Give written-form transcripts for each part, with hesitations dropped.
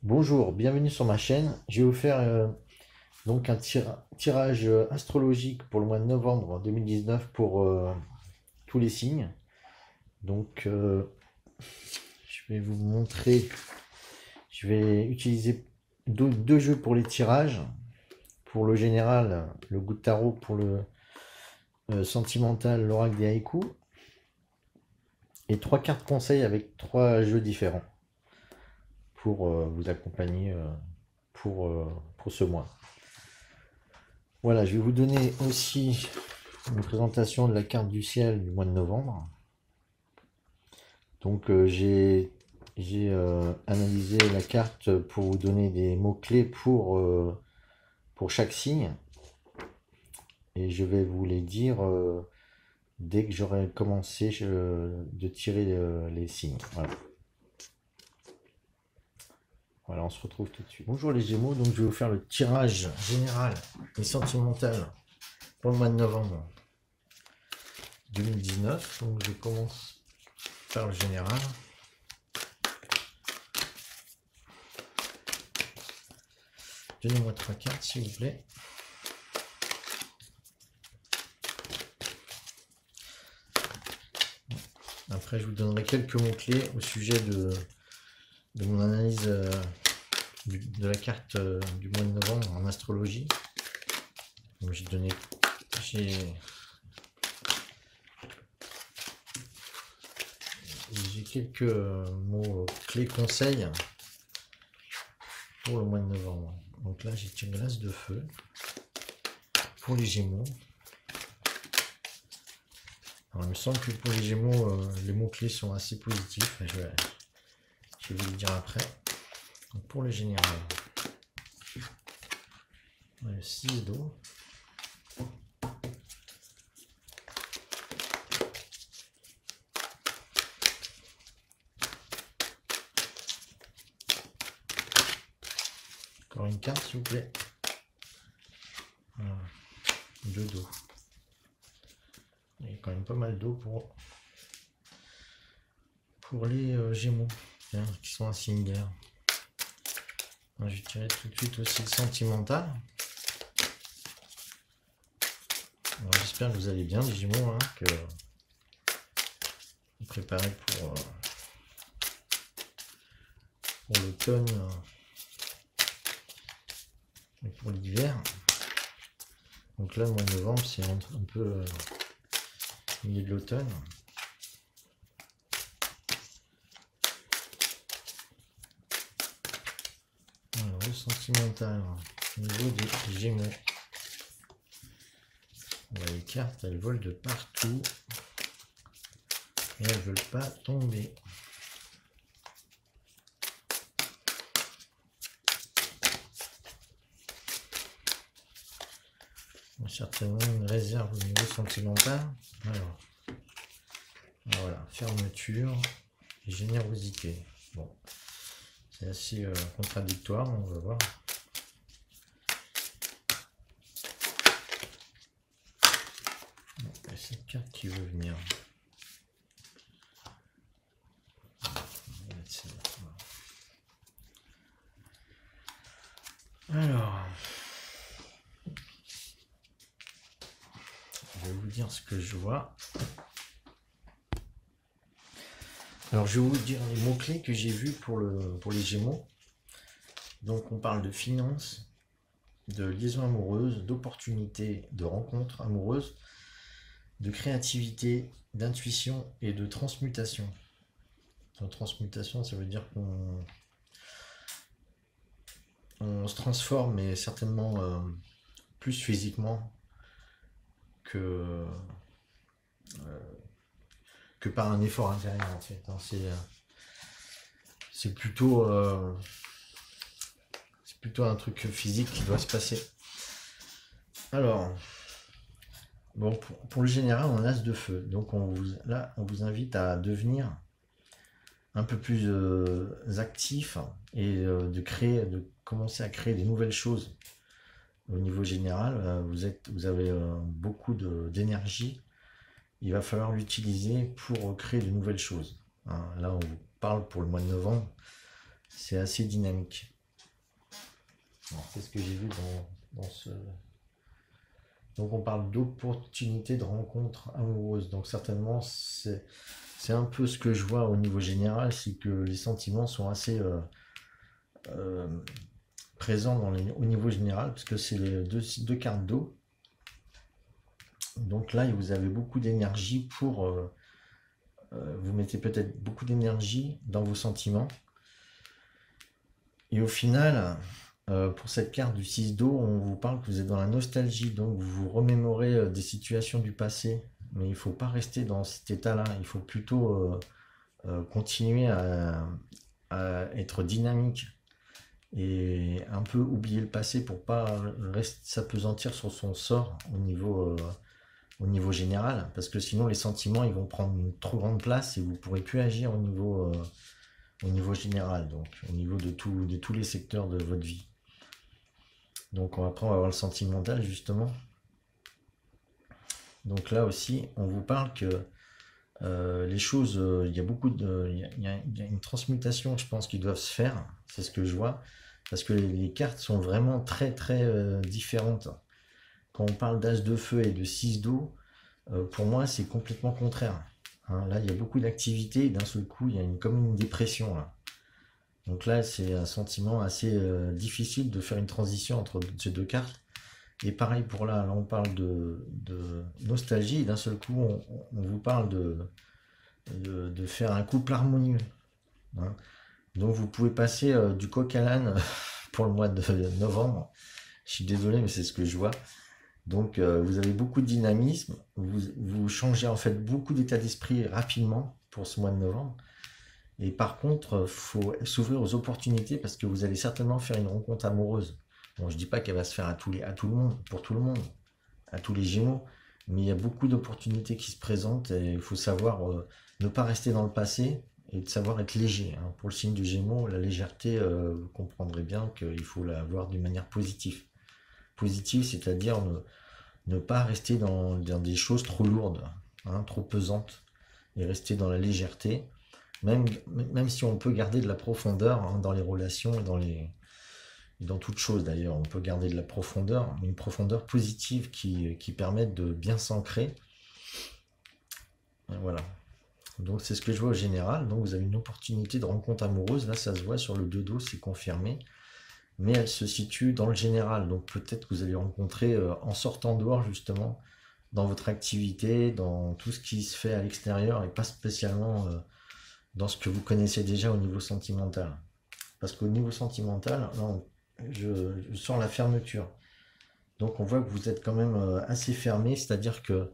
Bonjour, bienvenue sur ma chaîne. Je vais vous faire donc un tirage astrologique pour le mois de novembre 2019 pour tous les signes. Donc je vais vous montrer, je vais utiliser deux jeux pour les tirages. Pour le général, le goût de tarot, pour le sentimental, l'oracle des haïkus. Et trois cartes conseils avec trois jeux différents pour vous accompagner pour ce mois. Voilà, je vais vous donner aussi une présentation de la carte du ciel du mois de novembre. Donc j'ai analysé la carte pour vous donner des mots-clés pour chaque signe. Et je vais vous les dire dès que j'aurai commencé de tirer les signes. Voilà. Voilà, on se retrouve tout de suite. Bonjour les Gémeaux, donc je vais vous faire le tirage général et sentimental pour le mois de novembre 2019. Donc je commence par le général. Donnez-moi trois cartes s'il vous plaît. Après je vous donnerai quelques mots-clés au sujet de mon analyse de la carte du mois de novembre en astrologie. Donc j'ai quelques mots clés conseils pour le mois de novembre. Donc là j'ai tiré l'as de feu pour les Gémeaux. Alors, il me semble que pour les Gémeaux, les mots clés sont assez positifs. Je vais vous le dire après. Donc, pour le général, le 6 d'eau. Encore une carte s'il vous plaît. Voilà. 2 d'eau. Il y a quand même pas mal d'eau pour les Gémeaux qui sont un signe d'air. Je vais tirer tout de suite aussi le sentimental. J'espère que vous allez bien les Gémeaux, que vous préparez pour l'automne et pour l'hiver. Donc là, le mois de novembre, c'est un peu milieu de l'automne. Alors, le sentimental au niveau des Gémeaux. Les cartes, elles volent de partout et elles ne veulent pas tomber. Certainement une réserve au niveau sentimental. Alors voilà, fermeture et générosité. Bon, c'est assez contradictoire, on va voir. Bon, cette carte qui veut venir. Alors, je vais vous dire ce que je vois. Alors, je vais vous dire les mots-clés que j'ai vus pour les Gémeaux. Donc, on parle de finances, de liaison amoureuse, d'opportunités, de rencontres amoureuses, de créativité, d'intuition et de transmutation. Donc, transmutation, ça veut dire qu'on se transforme, mais certainement plus physiquement que par un effort intérieur en fait. C'est plutôt un truc physique qui doit se passer. Alors, bon, pour le général, on a as de feu. Donc on vous invite à devenir un peu plus actif et de commencer à créer des nouvelles choses. Au niveau général, vous avez beaucoup d'énergie. Il va falloir l'utiliser pour créer de nouvelles choses. Là, on vous parle pour le mois de novembre c'est assez dynamique. C'est ce que j'ai vu dans ce... Donc on parle d'opportunité de rencontre amoureuse. Donc certainement c'est un peu ce que je vois au niveau général, c'est que les sentiments sont assez euh, présents au niveau général, parce que c'est les deux cartes d'eau. Donc là vous avez beaucoup d'énergie pour... vous mettez peut-être beaucoup d'énergie dans vos sentiments. Et au final, pour cette carte du 6 d'eau, on vous parle que vous êtes dans la nostalgie, donc vous vous remémorez des situations du passé, mais il ne faut pas rester dans cet état-là, il faut plutôt continuer à être dynamique et un peu oublier le passé pour pas s'apesantir sur son sort au niveau général, parce que sinon les sentiments ils vont prendre une trop grande place et vous ne pourrez plus agir au niveau général, donc au niveau de tous les secteurs de votre vie. Donc après on va voir le sentimental justement. Donc là aussi on vous parle que les choses, il y a il y a une transmutation je pense qui doivent se faire, c'est ce que je vois, parce que les cartes sont vraiment très très différentes. Quand on parle d'as de feu et de 6 d'eau, pour moi c'est complètement contraire. Hein, là il y a beaucoup d'activité et d'un seul coup il y a comme une dépression là. Donc là, c'est un sentiment assez difficile de faire une transition entre ces deux cartes. Et pareil pour là, on parle de nostalgie, et d'un seul coup, on vous parle de faire un couple harmonieux. Hein. Donc vous pouvez passer du coq à l'âne pour le mois de novembre. Je suis désolé, mais c'est ce que je vois. Donc vous avez beaucoup de dynamisme, vous changez en fait beaucoup d'état d'esprit rapidement pour ce mois de novembre. Et par contre, il faut s'ouvrir aux opportunités parce que vous allez certainement faire une rencontre amoureuse. Bon, je dis pas qu'elle va se faire à tout le monde, pour tout le monde, à tous les Gémeaux, mais il y a beaucoup d'opportunités qui se présentent et il faut savoir ne pas rester dans le passé et de savoir être léger. Hein. Pour le signe du Gémeaux, la légèreté, vous comprendrez bien qu'il faut la voir d'une manière positive. Positive, c'est-à-dire ne pas rester dans des choses trop lourdes, hein, trop pesantes, et rester dans la légèreté. Même si on peut garder de la profondeur hein, dans les relations et dans toute chose d'ailleurs, on peut garder de la profondeur, mais une profondeur positive qui permette de bien s'ancrer. Voilà. Donc c'est ce que je vois au général. Donc vous avez une opportunité de rencontre amoureuse. Là, ça se voit sur le 2 d'eau, c'est confirmé. Mais elle se situe dans le général. Donc peut-être que vous allez rencontrer en sortant dehors justement, dans votre activité, dans tout ce qui se fait à l'extérieur et pas spécialement dans ce que vous connaissez déjà au niveau sentimental. Parce qu'au niveau sentimental, là, je sens la fermeture. Donc on voit que vous êtes quand même assez fermé, c'est-à-dire que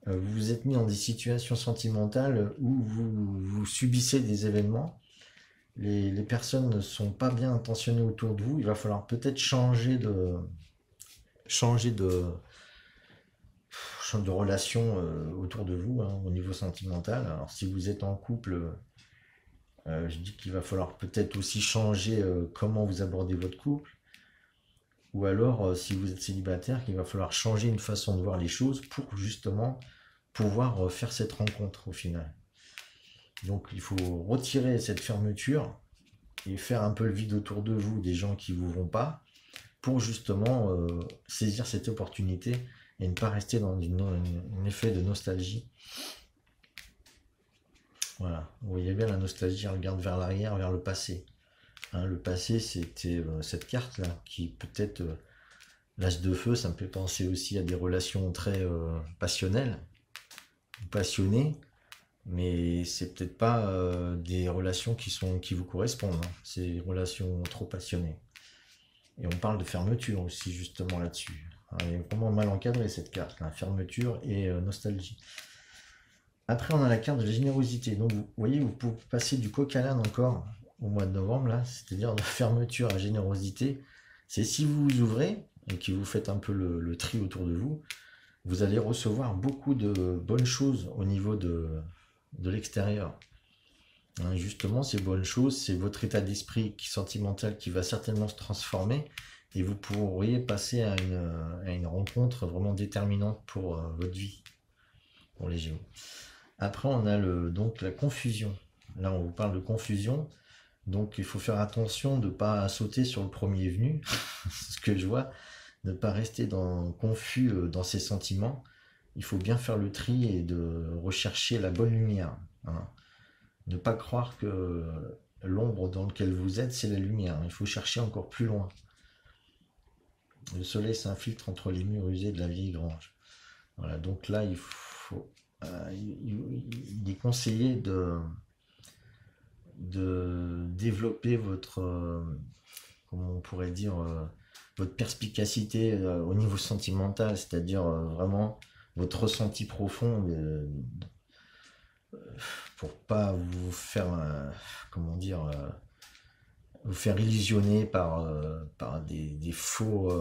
vous vous êtes mis dans des situations sentimentales où vous subissez des événements. Les personnes ne sont pas bien intentionnées autour de vous. Il va falloir peut-être changer de relation autour de vous hein, au niveau sentimental. Alors si vous êtes en couple, je dis qu'il va falloir peut-être aussi changer comment vous abordez votre couple. Ou alors, si vous êtes célibataire, qu'il va falloir changer une façon de voir les choses pour justement pouvoir faire cette rencontre au final. Donc il faut retirer cette fermeture et faire un peu le vide autour de vous des gens qui ne vous vont pas pour justement saisir cette opportunité et ne pas rester dans un effet de nostalgie. Voilà, vous voyez bien la nostalgie, elle regarde vers l'arrière, vers le passé. Hein, le passé, c'était cette carte-là, qui peut-être, l'as de feu, ça me fait penser aussi à des relations très passionnelles, passionnées, mais c'est peut-être pas des relations qui vous correspondent. Hein. C'est des relations trop passionnées. Et on parle de fermeture aussi, justement, là-dessus. Hein, elle est vraiment mal encadrée, cette carte, là, fermeture et nostalgie. Après, on a la carte de la générosité. Donc, vous voyez, vous pouvez passer du coq à l'âne encore au mois de novembre, là, c'est-à-dire de fermeture à générosité. C'est si vous vous ouvrez et que vous faites un peu le tri autour de vous, vous allez recevoir beaucoup de bonnes choses au niveau de l'extérieur. Hein, justement, ces bonnes choses, c'est votre état d'esprit sentimental qui va certainement se transformer et vous pourriez passer à une rencontre vraiment déterminante pour votre vie, pour les Gémeaux. Après, on a donc la confusion. Là, on vous parle de confusion. Donc il faut faire attention de ne pas sauter sur le premier venu, c'est ce que je vois, de ne pas rester confus dans ses sentiments. Il faut bien faire le tri et de rechercher la bonne lumière, hein. Ne pas croire que l'ombre dans laquelle vous êtes, c'est la lumière. Il faut chercher encore plus loin. Le soleil s'infiltre entre les murs usés de la vieille grange. Voilà, donc là, il est conseillé de développer votre, comment on pourrait dire, votre perspicacité au niveau sentimental, c'est-à-dire vraiment votre ressenti profond pour pas vous faire, comment dire, vous faire illusionner par des faux,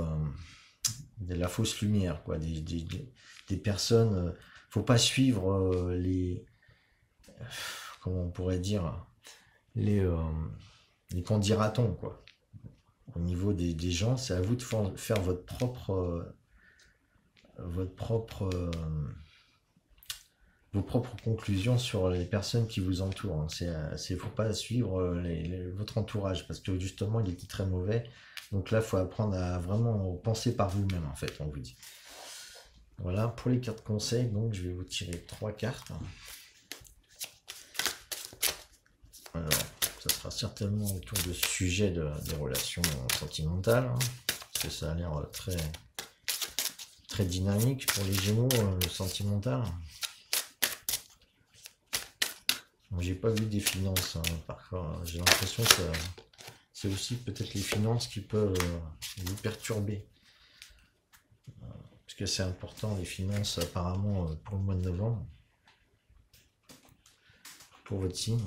de la fausse lumière, quoi, des personnes. Faut pas suivre comment on pourrait dire, les, euh, les qu'en dira-t-on, quoi. Au niveau des gens, c'est à vous de faire votre propre, vos propres conclusions sur les personnes qui vous entourent, hein. Faut pas suivre votre entourage parce que justement il était très mauvais. Donc là, il faut apprendre à vraiment penser par vous-même, en fait, on vous dit. Voilà, pour les cartes conseils, donc je vais vous tirer 3 cartes. Alors, ça sera certainement autour de ce sujet des relations sentimentales, hein, parce que ça a l'air très dynamique pour les Gémeaux, le sentimental. J'ai pas vu des finances, hein, parfois. J'ai l'impression que c'est aussi peut-être les finances qui peuvent vous perturber. Parce que c'est important, les finances, apparemment, pour le mois de novembre. Pour votre signe.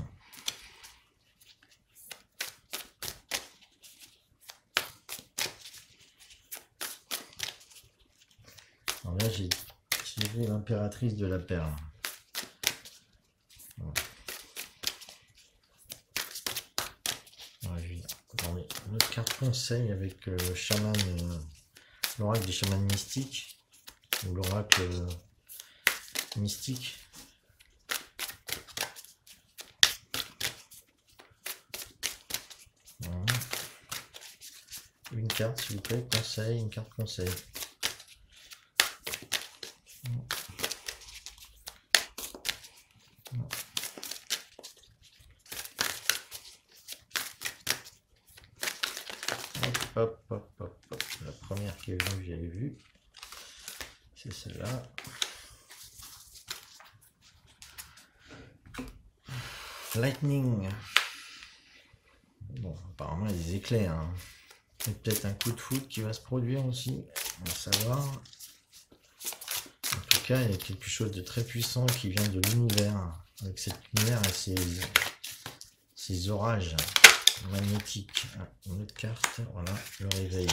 Alors là, j'ai tiré l'impératrice de la perle. Voilà. Notre carte conseil avec chaman, l'oracle des chamans mystiques, ou l'oracle mystique. Voilà. Une carte, s'il vous plaît, conseil, une carte conseil. Hop, hop, hop, hop. La première qui est venue, j'avais vu. C'est celle-là. Lightning. Bon, apparemment, il y a des éclairs, hein. Il y a peut-être un coup de foudre qui va se produire aussi. On va savoir. En tout cas, il y a quelque chose de très puissant qui vient de l'univers. Avec cette lumière et ces orages magnétiques. Une autre carte, voilà, le réveil.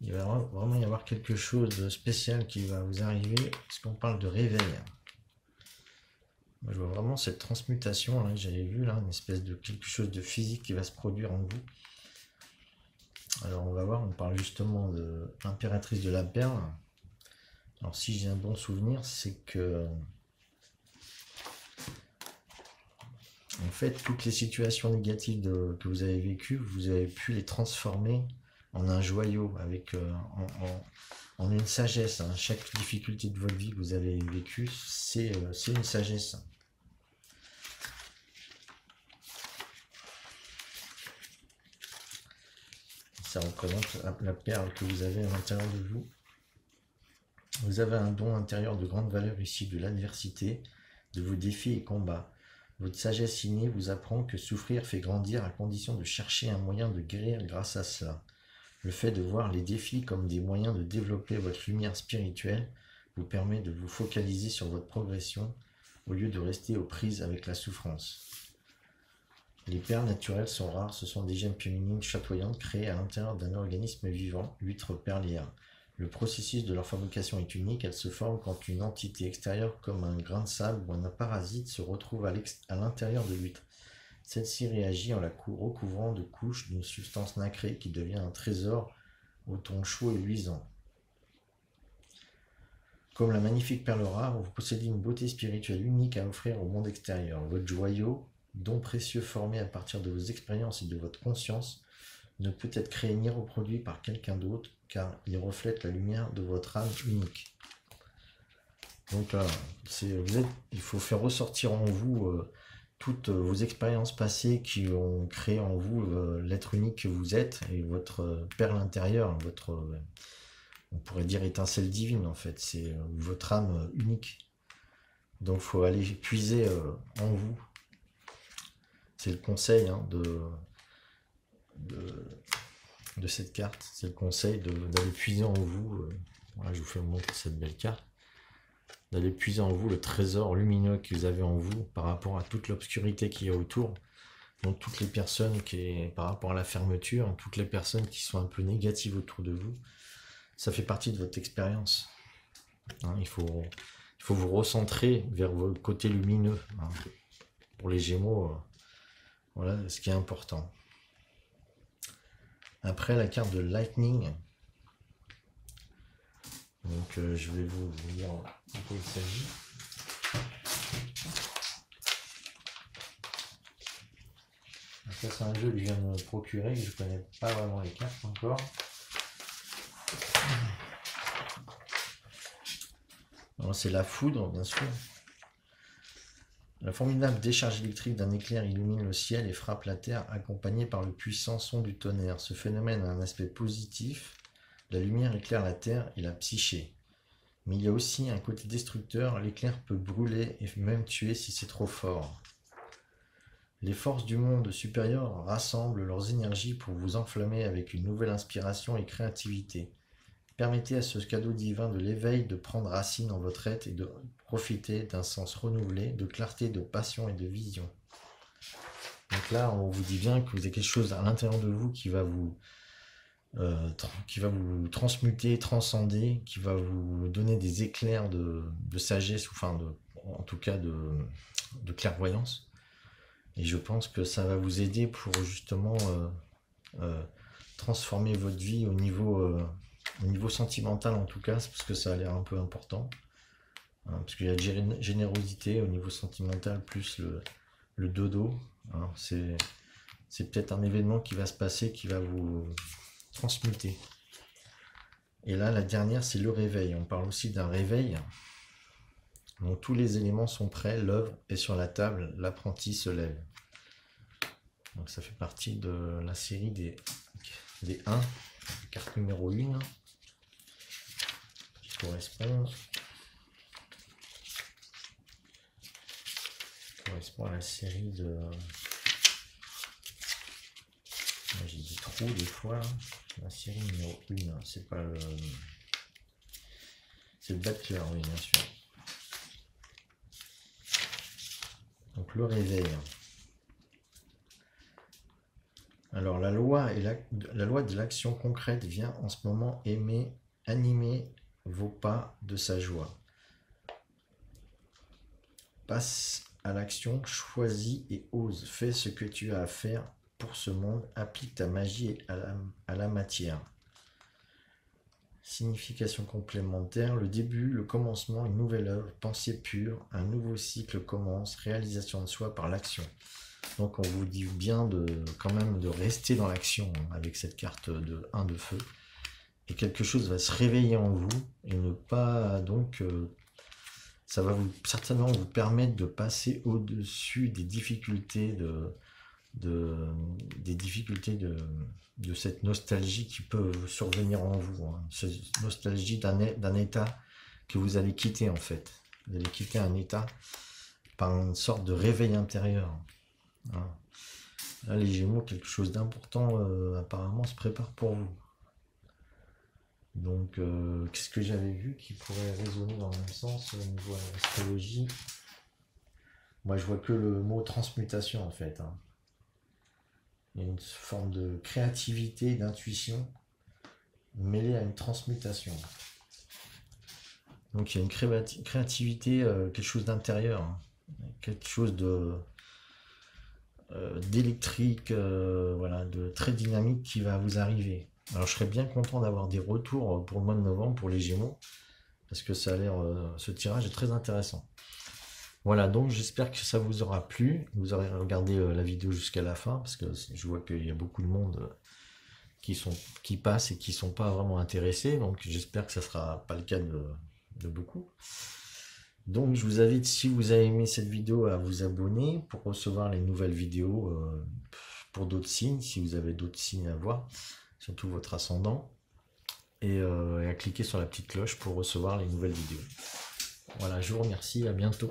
Il va vraiment y avoir quelque chose de spécial qui va vous arriver, parce qu'on parle de réveil. Moi, je vois vraiment cette transmutation, là, j'avais vu, là, une espèce de quelque chose de physique qui va se produire en vous. Alors, on va voir, on parle justement de l'impératrice de la perle. Alors, si j'ai un bon souvenir, c'est que en fait, toutes les situations négatives que vous avez vécues, vous avez pu les transformer en un joyau, avec en une sagesse, hein. Chaque difficulté de votre vie que vous avez vécue, c'est une sagesse. Ça représente la perle que vous avez à l'intérieur de vous. Vous avez un don intérieur de grande valeur issu de l'adversité, de vos défis et combats. Votre sagesse innée vous apprend que souffrir fait grandir à condition de chercher un moyen de guérir grâce à cela. Le fait de voir les défis comme des moyens de développer votre lumière spirituelle vous permet de vous focaliser sur votre progression au lieu de rester aux prises avec la souffrance. Les perles naturelles sont rares, ce sont des gemmes féminines chatoyantes créées à l'intérieur d'un organisme vivant, huîtres perlières. Le processus de leur fabrication est unique, elles se forment quand une entité extérieure comme un grain de sable ou un parasite se retrouve à l'intérieur de l'huître. Celle-ci réagit en la recouvrant de couches d'une substance nacrée qui devient un trésor au ton chaud et luisant. Comme la magnifique perle rare, vous possédez une beauté spirituelle unique à offrir au monde extérieur. Votre joyau don précieux formé à partir de vos expériences et de votre conscience, ne peut être créé ni reproduit par quelqu'un d'autre, car il reflète la lumière de votre âme unique. Donc là, il faut faire ressortir en vous toutes vos expériences passées qui ont créé en vous l'être unique que vous êtes et votre perle intérieure, on pourrait dire étincelle divine en fait, c'est votre âme unique. Donc il faut aller puiser en vous. C'est le conseil de cette carte, c'est le conseil d'aller puiser en vous. Voilà, je vous fais montrer cette belle carte. D'aller puiser en vous le trésor lumineux que vous avez en vous par rapport à toute l'obscurité qu'il y a autour. Donc toutes les personnes par rapport à la fermeture, toutes les personnes qui sont un peu négatives autour de vous, ça fait partie de votre expérience. Hein, il faut vous recentrer vers vos côtés lumineux. Hein. Pour les Gémeaux, voilà ce qui est important. Après, la carte de Lightning. Donc, je vais vous dire de quoi il s'agit. Ça, c'est un jeu que je viens de me procurer, que je ne connais pas vraiment les cartes encore. C'est la foudre, bien sûr. La formidable décharge électrique d'un éclair illumine le ciel et frappe la terre, accompagnée par le puissant son du tonnerre. Ce phénomène a un aspect positif. La lumière éclaire la terre et la psyché. Mais il y a aussi un côté destructeur. L'éclair peut brûler et même tuer si c'est trop fort. Les forces du monde supérieur rassemblent leurs énergies pour vous enflammer avec une nouvelle inspiration et créativité. Permettez à ce cadeau divin de l'éveil de prendre racine en votre être et de profiter d'un sens renouvelé, de clarté, de passion et de vision. Donc là, on vous dit bien que vous avez quelque chose à l'intérieur de vous qui va vous transmuter, transcender, qui va vous donner des éclairs de sagesse, en tout cas de clairvoyance. Et je pense que ça va vous aider pour justement transformer votre vie au niveau sentimental en tout cas, parce que ça a l'air un peu important. Hein, parce qu'il y a de générosité au niveau sentimental, plus le dodo. Hein, c'est peut-être un événement qui va se passer, qui va vous transmuter. Et là, la dernière, c'est le réveil. On parle aussi d'un réveil. Donc tous les éléments sont prêts, l'œuvre est sur la table, l'apprenti se lève. Donc ça fait partie de la série des 1, carte numéro 1, qui correspond à la série de... Moi j'ai dit trop des fois, la série numéro 1, c'est pas le... C'est le Battler, oui bien sûr. Donc le réveil. Alors la loi de l'action concrète vient en ce moment animer vos pas de sa joie. Passe à l'action, choisis et ose. Fais ce que tu as à faire pour ce monde. Applique ta magie à la matière. Signification complémentaire, le début, le commencement, une nouvelle œuvre, pensée pure, un nouveau cycle commence, réalisation de soi par l'action. Donc on vous dit bien quand même de rester dans l'action avec cette carte de 1 de feu. Et quelque chose va se réveiller en vous et ne pas donc... ça va certainement vous permettre de passer au-dessus des difficultés de cette nostalgie qui peut survenir en vous. Hein. Cette nostalgie d'un état que vous allez quitter en fait. Vous allez quitter un état par une sorte de réveil intérieur. Hein. Là, les Gémeaux, quelque chose d'important apparemment se prépare pour vous. Donc, qu'est-ce que j'avais vu qui pourrait résonner dans le même sens au niveau de l'astrologie? Moi, je vois que le mot transmutation en fait. Hein. Il y a une forme de créativité, d'intuition mêlée à une transmutation. Donc il y a une créativité, quelque chose d'intérieur, hein. Quelque chose d'électrique, voilà, de très dynamique qui va vous arriver. Alors je serais bien content d'avoir des retours pour le mois de novembre pour les Gémeaux, parce que ça a l'air, ce tirage est très intéressant. Voilà, donc j'espère que ça vous aura plu. Vous aurez regardé la vidéo jusqu'à la fin, parce que je vois qu'il y a beaucoup de monde qui passent et qui sont pas vraiment intéressés. Donc j'espère que ça sera pas le cas de beaucoup. Donc je vous invite, si vous avez aimé cette vidéo, à vous abonner pour recevoir les nouvelles vidéos pour d'autres signes, si vous avez d'autres signes à voir, surtout votre ascendant, et à cliquer sur la petite cloche pour recevoir les nouvelles vidéos. Voilà, je vous remercie, à bientôt.